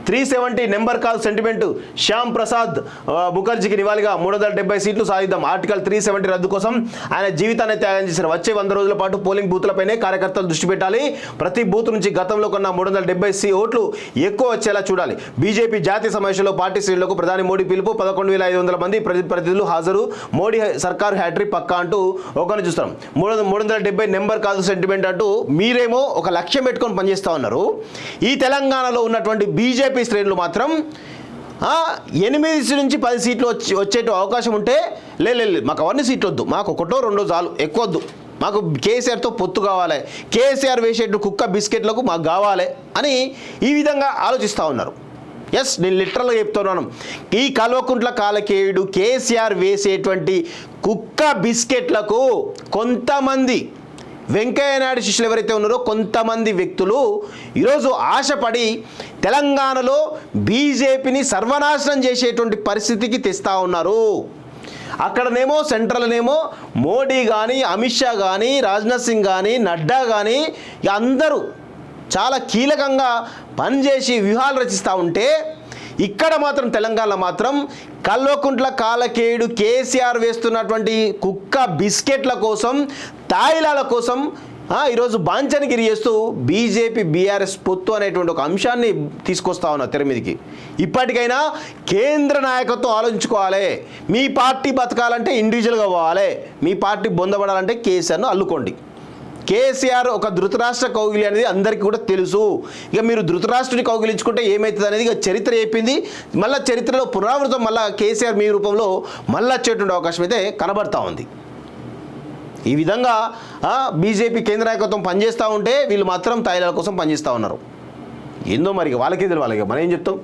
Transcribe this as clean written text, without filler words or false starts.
370 number call sentiment Shyam Prasad ముఖర్జీకి నివాళిగా 370 సీట్లు సాధిద్దాం. ఆర్టికల్ 370 రద్దు కోసం ఆయన జీవితాన్ని త్యాగం చేశారు. వచ్చే 100 రోజుల పాటు పోలింగ్ బూత్లపైనే కార్యకర్తలు దృష్టి పెట్టాలి. ప్రతి బూత్ నుంచి గతంలో కొన్న 370 ఓట్లు ఎక్కువ వచ్చేలా చూడాలి. బీజేపీ జాతీయ సమావేశంలో పార్టీ శ్రేణులకు ప్రధాని మోడీ పిలుపు. 11,500 మంది ప్రతినిధులు హాజరు. మోడీ సర్కారు హ్యాట్రిక్ పక్కా అంటూ ఒకరిని చూస్తాం. 370 నెంబర్ కాల్ సెంటిమెంట్ అంటూ మీరేమో ఒక లక్ష్యం పెట్టుకొని పనిచేస్తూ ఉన్నారు. ఈ తెలంగాణలో ఉన్నటువంటి బీజేపీ శ్రేణులు మాత్రం 8 నుంచి 10 సీట్లు వచ్చేట అవకాశం ఉంటే లేదు మాకు అవన్నీ సీట్లు వద్దు, మాకు ఒకటో రెండో చాలు, ఎక్కువ వద్దు, మాకు కేసీఆర్తో పొత్తు కావాలి, కేసీఆర్ వేసేట్టు కుక్క బిస్కెట్లకు మాకు కావాలి అని ఈ విధంగా ఆలోచిస్తూ ఉన్నారు. ఎస్, నేను లిటరల్గా చెప్తున్నాను. ఈ కల్వకుంట్ల కాలకేయుడు కేసీఆర్ వేసేటువంటి కుక్క బిస్కెట్లకు కొంతమంది వెంకయ్య నాయుడు శిష్యులు ఎవరైతే ఉన్నారో కొంతమంది వ్యక్తులు ఈరోజు ఆశపడి తెలంగాణలో బీజేపీని సర్వనాశనం చేసేటువంటి పరిస్థితికి తెస్తూ ఉన్నారు. అక్కడనేమో సెంట్రల్నేమో మోడీ కానీ, అమిత్ షా కానీ, రాజ్నాథ్ సింగ్ కానీ, నడ్డా కానీ అందరూ చాలా కీలకంగా పనిచేసి వ్యూహాలు రచిస్తూ ఉంటే ఇక్కడ మాత్రం తెలంగాణలో మాత్రం కల్వకుంట్ల కాలకేయుడు కేసీఆర్ వేస్తున్నటువంటి కుక్క బిస్కెట్ల కోసం, తాయిలాల కోసం ఈరోజు బాంచనగిరి చేస్తూ బీజేపీ బీఆర్ఎస్ పొత్తు అనేటువంటి ఒక అంశాన్ని తీసుకొస్తా ఉన్నా తెర మీదకి. ఇప్పటికైనా కేంద్ర నాయకత్వం ఆలోచించుకోవాలి. మీ పార్టీ బతకాలంటే ఇండివిజువల్గా పోవాలి, మీ పార్టీ బొందబడాలంటే కేసీఆర్ను అల్లుకోండి. కేసీఆర్ ఒక ధృతరాష్ట్ర కౌగిలి అనేది అందరికీ కూడా తెలుసు. ఇక మీరు ధృతరాష్ట్రుని కౌగిలించుకుంటే ఏమవుతుంది అనేది ఇక చరిత్ర చెప్పింది. మళ్ళీ చరిత్రలో పునరావృతం మళ్ళీ కేసీఆర్ మీ రూపంలో మళ్ళీ వచ్చేటువంటి అవకాశం అయితే కనబడతా ఉంది. ఈ విధంగా బీజేపీ కేంద్ర నాయకత్వం పనిచేస్తూ ఉంటే వీళ్ళు మాత్రం తాయిలాల కోసం పనిచేస్తూ ఉన్నారు. ఏందో మరి వాళ్ళకే తెలియాలి, మనం ఏం చెప్తాం.